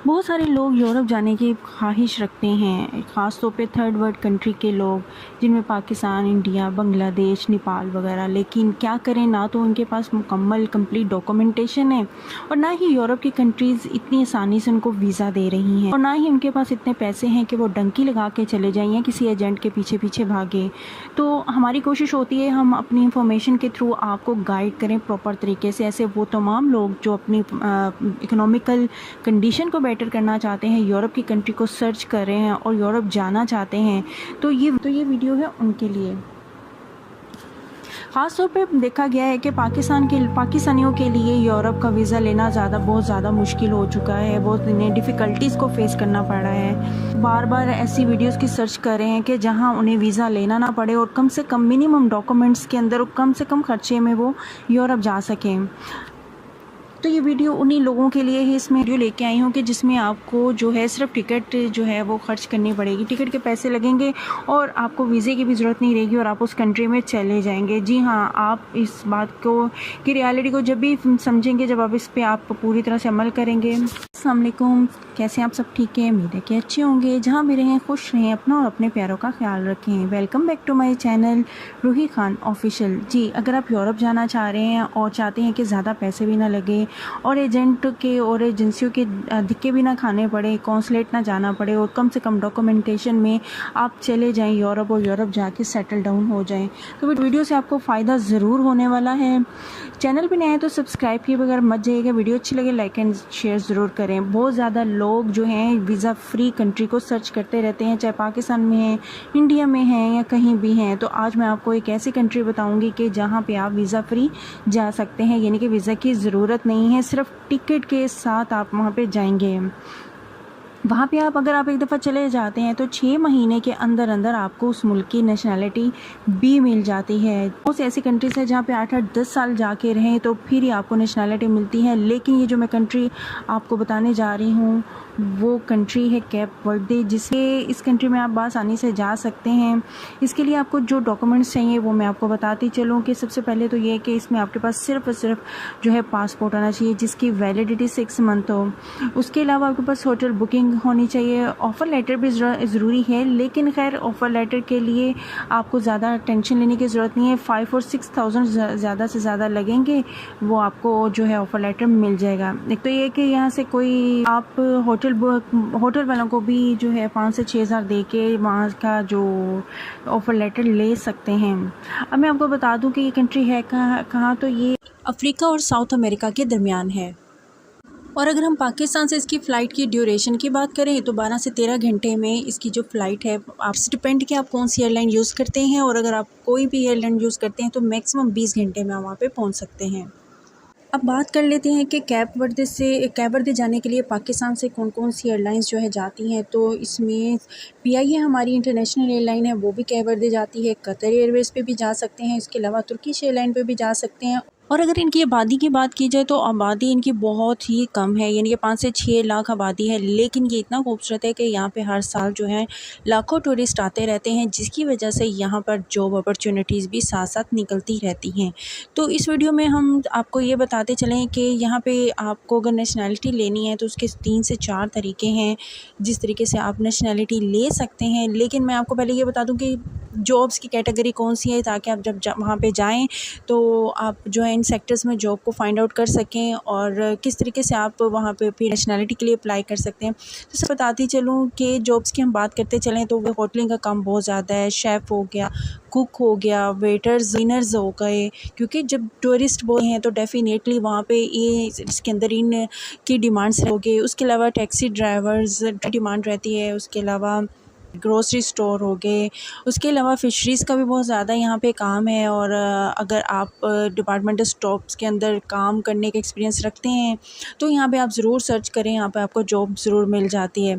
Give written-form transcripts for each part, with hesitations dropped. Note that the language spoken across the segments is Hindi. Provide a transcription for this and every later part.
बहुत सारे लोग यूरोप जाने की ख्वाहिश रखते हैं, ख़ास तौर पे थर्ड वर्ल्ड कंट्री के लोग, जिनमें पाकिस्तान, इंडिया, बांग्लादेश, नेपाल वगैरह। लेकिन क्या करें, ना तो उनके पास मुकम्मल कंप्लीट डॉक्यूमेंटेशन है और ना ही यूरोप की कंट्रीज़ इतनी आसानी से उनको वीज़ा दे रही हैं, और ना ही उनके पास इतने पैसे हैं कि वो डंकी लगा के चले जाएँ या किसी एजेंट के पीछे पीछे भागे। तो हमारी कोशिश होती है हम अपनी इंफॉर्मेशन के थ्रू आपको गाइड करें प्रॉपर तरीके से। ऐसे वो तमाम लोग जो अपनी इकोनॉमिकल कंडीशन को बेटर करना चाहते हैं, यूरोप की कंट्री को सर्च कर रहे हैं और यूरोप जाना चाहते हैं, तो ये वीडियो है उनके लिए। ख़ास तौर पे देखा गया है कि पाकिस्तानियों के लिए यूरोप का वीज़ा लेना बहुत ज़्यादा मुश्किल हो चुका है। बहुत इन्हें डिफ़िकल्टीज़ को फेस करना पड़ रहा है। बार बार ऐसी वीडियोस की सर्च कर रहे हैं कि जहां उन्हें वीज़ा लेना ना पड़े और कम से कम मिनिमम डॉक्यूमेंट्स के अंदर और कम से कम खर्चे में वो यूरोप जा सकें। तो ये वीडियो उन्हीं लोगों के लिए ही इसमें वीडियो लेके आई हूँ कि जिसमें आपको जो है सिर्फ टिकट जो है वो खर्च करनी पड़ेगी, टिकट के पैसे लगेंगे और आपको वीज़े की भी ज़रूरत नहीं रहेगी और आप उस कंट्री में चले जाएंगे। जी हाँ, आप इस बात को की रियलिटी को जब भी समझेंगे, जब आप इस पर आप पूरी तरह से अमल करेंगे। अस्सलाम वालेकुम, कैसे आप सब ठीक हैं? उम्मीद है कि अच्छे होंगे। जहाँ भी रहें खुश रहें, अपना और अपने प्यारों का ख्याल रखें। Welcome back to my channel Ruhi Khan official. जी, अगर आप यूरोप जाना चाह रहे हैं और चाहते हैं कि ज़्यादा पैसे भी ना लगे और एजेंट के और एजेंसियों के धक्के भी ना खाने पड़े, कौंसलेट ना जाना पड़े और कम से कम डॉक्यूमेंटेशन में आप चले जाएं यूरोप और यूरोप जाके सेटल डाउन हो जाएं, तो वीडियो से आपको फ़ायदा ज़रूर होने वाला है। चैनल पे नए हैं तो सब्सक्राइब किए बगैर मत जाइएगा। वीडियो अच्छी लगे लाइक एंड शेयर ज़रूर करें। बहुत ज़्यादा लोग जो हैं वीज़ा फ्री कंट्री को सर्च करते रहते हैं, चाहे पाकिस्तान में हैं, इंडिया में हैं या कहीं भी हैं। तो आज मैं आपको एक ऐसी कंट्री बताऊंगी कि जहां पे आप वीज़ा फ्री जा सकते हैं, यानी कि वीज़ा की ज़रूरत नहीं है, सिर्फ टिकट के साथ आप वहां पे जाएंगे। वहाँ पे अगर आप एक दफ़ा चले जाते हैं तो 6 महीने के अंदर अंदर आपको उस मुल्क की नेशनैलिटी भी मिल जाती है। बहुत सी ऐसी कंट्रीज़ है जहाँ पे 8-8 10 साल जाके रहें तो फिर ही आपको नेशनैलिटी मिलती है। लेकिन ये जो मैं कंट्री आपको बताने जा रही हूँ वो कंट्री है कैप वर्दे, जिसके इस कंट्री में आप आसानी से जा सकते हैं। इसके लिए आपको जो डॉक्यूमेंट्स चाहिए वो मैं आपको बताती चलूँ कि सबसे पहले तो ये है कि इसमें आपके पास सिर्फ और सिर्फ जो है पासपोर्ट आना चाहिए जिसकी वैलिडिटी 6 मंथ हो। उसके अलावा आपके पास होटल बुकिंग होनी चाहिए। ऑफ़र लेटर भी ज़रूरी है, लेकिन खैर ऑफ़र लेटर के लिए आपको ज़्यादा टेंशन लेने की ज़रूरत नहीं है। 5 और 6,000 ज़्यादा से ज़्यादा लगेंगे, वो आपको जो है ऑफ़र लेटर मिल जाएगा। एक तो ये कि यहाँ से कोई आप होटल वालों को भी जो है 5 से 6 हज़ार दे के वहाँ का जो ऑफ़र लेटर ले सकते हैं। अब मैं आपको बता दूँ कि ये कंट्री है कहाँ, तो ये अफ्रीका और साउथ अमेरिका के दरमियान है। और अगर हम पाकिस्तान से इसकी फ़्लाइट की ड्यूरेशन की बात करें तो 12 से 13 घंटे में इसकी जो फ़्लाइट है, आप डिपेंड कि आप कौन सी एयरलाइन यूज़ करते हैं, और अगर आप कोई भी एयरलाइन यूज़ करते हैं तो मैक्सिमम 20 घंटे में आप वहाँ पे पहुँच सकते हैं। अब बात कर लेते हैं कि कैप वर्दे जाने के लिए पाकिस्तान से कौन कौन सी एयरलाइंस जो है जाती हैं। तो इसमें PIA हमारी इंटरनेशनल एयरलाइन है, वो भी कैप वर्दे जाती है। कतर एयरवेज़ पे भी जा सकते हैं, इसके अलावा तुर्किश एयरलाइन पे भी जा सकते हैं। और अगर इनकी आबादी की बात की जाए तो आबादी इनकी बहुत ही कम है, यानी कि 5 से 6 लाख आबादी है। लेकिन ये इतना खूबसूरत है कि यहाँ पे हर साल जो है लाखों टूरिस्ट आते रहते हैं, जिसकी वजह से यहाँ पर जॉब अपॉर्चुनिटीज़ भी साथ साथ निकलती रहती हैं। तो इस वीडियो में हम आपको ये बताते चलें कि यहाँ पे आपको अगर नेशनैलिटी लेनी है तो उसके 3 से 4 तरीके हैं जिस तरीके से आप नेशनैलिटी ले सकते हैं। लेकिन मैं आपको पहले ये बता दूँ कि जॉब्स की कैटेगरी कौन सी है, ताकि आप जब वहाँ पे जाएँ तो आप जो है इन सेक्टर्स में जॉब को फाइंड आउट कर सकें और किस तरीके से आप वहाँ पे फिर नेशनैलिटी के लिए अप्लाई कर सकते हैं। तो सब बताती चलूँ कि जॉब्स की हम बात करते चलें तो वो होटलिंग का काम बहुत ज़्यादा है। शेफ़ हो गया, कुक हो गया, वेटर्स, क्लीनर्स हो गए, क्योंकि जब टूरिस्ट बोल हैं तो डेफ़िनेटली वहाँ पे ये इसके अंदर इन की डिमांड्स होगी। उसके अलावा टैक्सी ड्राइवर्स डिमांड रहती है। उसके अलावा ग्रोसरी स्टोर हो गए, उसके अलावा फ़िशरीज़ का भी बहुत ज़्यादा यहाँ पे काम है। और अगर आप डिपार्टमेंटल स्टोर्स के अंदर काम करने का एक्सपीरियंस रखते हैं तो यहाँ पे आप ज़रूर सर्च करें, यहाँ पे आपको जॉब ज़रूर मिल जाती है।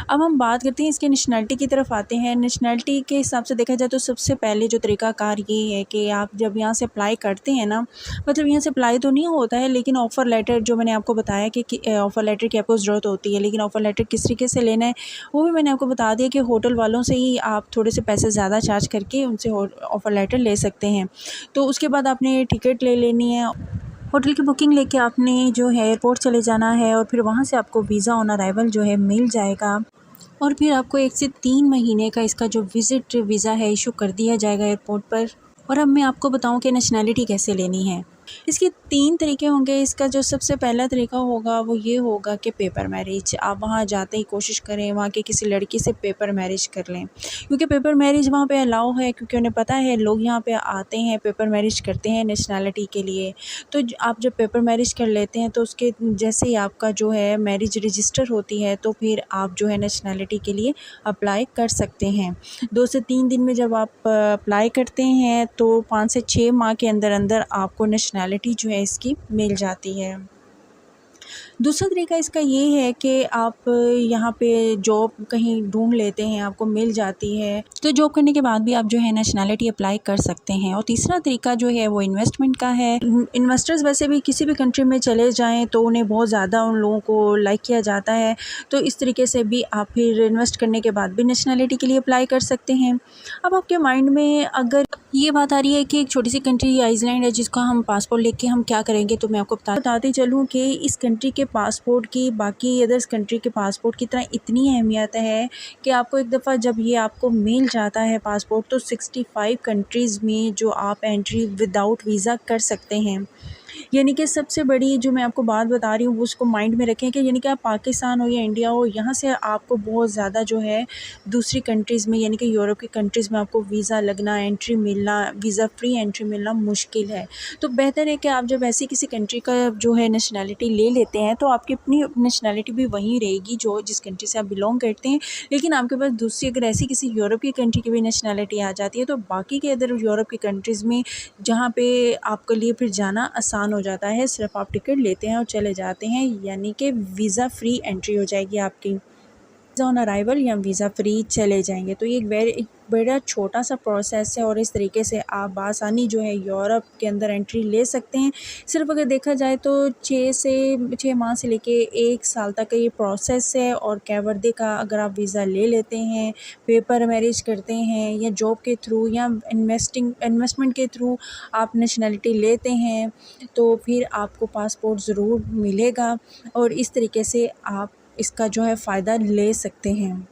अब हम बात करते हैं इसके नेशनैलिटी की तरफ आते हैं। नेशनैलिटी के हिसाब से देखा जाए तो सबसे पहले जो तरीक़ाकार ये है कि आप जब यहाँ से अप्लाई करते हैं ना, मतलब यहाँ से अप्लाई तो नहीं होता है, लेकिन ऑफ़र लेटर जो मैंने आपको बताया कि ऑफ़र लेटर की आपको ज़रूरत होती है, लेकिन ऑफ़र लेटर किस तरीके से लेना है वो भी मैंने आपको बता दिया कि होटल वालों से ही आप थोड़े से पैसे ज़्यादा चार्ज करके उनसे ऑफ़र लेटर ले सकते हैं। तो उसके बाद आपने टिकट ले लेनी है होटल की बुकिंग लेके आपने जो है एयरपोर्ट चले जाना है और फिर वहाँ से आपको वीज़ा ऑन अराइवल जो है मिल जाएगा और फिर आपको 1 से 3 महीने का इसका जो विज़िट वीज़ा है इशू कर दिया जाएगा एयरपोर्ट पर। और अब मैं आपको बताऊं कि नेशनैलिटी कैसे लेनी है। इसके 3 तरीके होंगे। इसका जो सबसे पहला तरीका होगा वो ये होगा कि पेपर मैरिज। आप वहाँ जाते ही कोशिश करें वहाँ की किसी लड़की से पेपर मैरिज कर लें, क्योंकि पेपर मैरिज वहाँ पे अलाउ है, क्योंकि उन्हें पता है लोग यहाँ पे आते हैं पेपर मैरिज करते हैं नेशनैलिटी के लिए। तो आप जब पेपर मैरिज कर लेते हैं तो उसके जैसे ही आपका जो है मैरिज रजिस्टर होती है तो फिर आप जो है नेशनैलिटी के लिए अप्लाई कर सकते हैं। 2 से 3 दिन में जब आप अप्लाई करते हैं तो 5 से 6 माह के अंदर अंदर आपको नेशनैलिटी जो है इसकी मिल जाती है। दूसरा तरीका इसका ये है कि आप यहाँ पे जॉब कहीं ढूंढ लेते हैं, आपको मिल जाती है, तो जॉब करने के बाद भी आप जो है नेशनैलिटी अप्लाई कर सकते हैं। और तीसरा तरीका जो है वो इन्वेस्टमेंट का है। इन्वेस्टर्स वैसे भी किसी भी कंट्री में चले जाएं तो उन्हें बहुत ज़्यादा उन लोगों को लाइक किया जाता है, तो इस तरीके से भी आप फिर इन्वेस्ट करने के बाद भी नेशनैलिटी के लिए अप्लाई कर सकते हैं। अब आपके माइंड में अगर ये बात आ रही है कि एक छोटी सी कंट्री आइसलैंड है जिसका हम पासपोर्ट लेके हम क्या करेंगे, तो मैं आपको बताते चलूँ कि इस कंट्री के पासपोर्ट की बाकी अदर्स कंट्री के पासपोर्ट की तरह इतनी अहमियत है कि आपको एक दफ़ा जब ये आपको मिल जाता है पासपोर्ट तो 65 कंट्रीज़ में जो आप एंट्री विदाउट वीज़ा कर सकते हैं। यानी कि सबसे बड़ी जो मैं आपको बात बता रही हूँ वो उसको माइंड में रखें कि यानी कि आप पाकिस्तान हो या इंडिया हो, यहाँ से आपको बहुत ज़्यादा जो है दूसरी कंट्रीज़ में यानी कि यूरोप की कंट्रीज़ में आपको वीज़ा लगना, एंट्री मिलना, वीज़ा फ्री एंट्री मिलना मुश्किल है। तो बेहतर है कि आप जब ऐसी किसी कंट्री का जो है नेशनैलिटी ले लेते हैं तो आपकी अपनी नेशनैलिटी भी वहीं रहेगी जो जिस कंट्री से आप बिलोंग करते हैं, लेकिन आपके पास दूसरी अगर ऐसी किसी यूरोप की कंट्री की भी नेशनैलिटी आ जाती है तो बाकी के अदर यूरोप की कंट्रीज़ में जहाँ पे आपके लिए फिर जाना आसान हो जाता है। सिर्फ आप टिकट लेते हैं और चले जाते हैं, यानी कि वीज़ा फ्री एंट्री हो जाएगी आपकी। वीज़ा ऑन अराइवल या वीज़ा फ्री चले जाएंगे। तो ये एक बड़ा छोटा सा प्रोसेस है और इस तरीके से आप आसानी जो है यूरोप के अंदर एंट्री ले सकते हैं। सिर्फ अगर देखा जाए तो 6 माह से लेके 1 साल तक का ये प्रोसेस है। और कैप वर्दे का अगर आप वीज़ा ले लेते हैं, पेपर मैरिज करते हैं या जॉब के थ्रू या इन्वेस्टमेंट के थ्रू आप नेशनैलिटी लेते हैं तो फिर आपको पासपोर्ट ज़रूर मिलेगा और इस तरीके से आप इसका जो है फ़ायदा ले सकते हैं।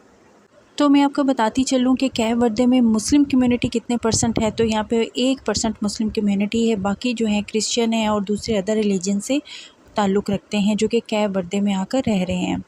तो मैं आपको बताती चलूँ कि कैप वर्दे में मुस्लिम कम्युनिटी कितने परसेंट है, तो यहाँ पे 1% मुस्लिम कम्युनिटी है, बाकी जो है क्रिश्चियन है और दूसरे अदर रिलीजन से ताल्लुक़ रखते हैं जो कि कैप वर्दे में आकर रह रहे हैं।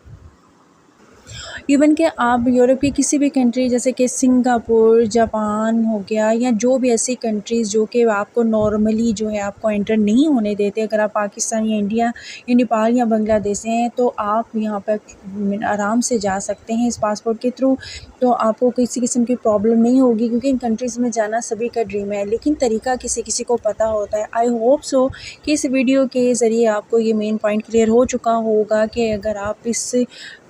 इवन कि आप यूरोप की किसी भी कंट्री जैसे कि सिंगापुर, जापान हो गया या जो भी ऐसी कंट्रीज़ जो कि आपको नॉर्मली जो है आपको एंटर नहीं होने देते, अगर आप पाकिस्तान या इंडिया या नेपाल या बांग्लादेश से हैं तो आप यहाँ पर आराम से जा सकते हैं इस पासपोर्ट के थ्रू। तो आपको किसी किस्म की प्रॉब्लम नहीं होगी, क्योंकि इन कंट्रीज़ में जाना सभी का ड्रीम है, लेकिन तरीका किसी किसी को पता होता है। आई होप सो कि इस वीडियो के ज़रिए आपको ये मेन पॉइंट क्लियर हो चुका होगा कि अगर आप इस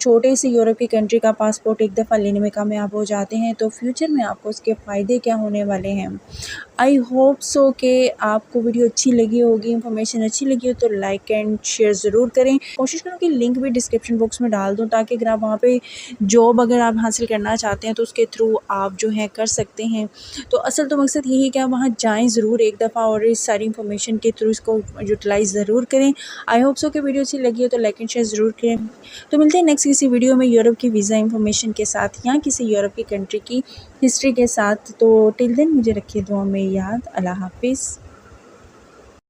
छोटे से यूरोप की कंट्री का पासपोर्ट एक दफ़ा लेने में कामयाब हो जाते हैं तो फ्यूचर में आपको उसके फ़ायदे क्या होने वाले हैं। आई होप सो कि आपको वीडियो अच्छी लगी होगी, इन्फॉर्मेशन अच्छी लगी हो तो लाइक एंड शेयर ज़रूर करें। कोशिश करूँ कि लिंक भी डिस्क्रिप्शन बॉक्स में डाल दूँ ताकि अगर आप वहाँ पे जॉब अगर आप हासिल करना चाहते हैं तो उसके थ्रू आप जो है कर सकते हैं। तो असल तो मकसद यही है कि आप वहाँ जाएँ ज़रूर एक दफ़ा और इस सारी इन्फॉर्मेशन के थ्रू इसको यूटिलाइज़ ज़रूर करें। आई होप सो कि वीडियो अच्छी लगी हो तो लाइक एंड शेयर ज़रूर करें। तो मिलते हैं नेक्स्ट किसी वीडियो में यूरोप की वीज़ा इन्फॉर्मेशन के साथ या किसी यूरोप की कंट्री की हिस्ट्री के साथ। तो टिल देन मुझे रखिए दुआ में याद। अल्लाह हाफिज़।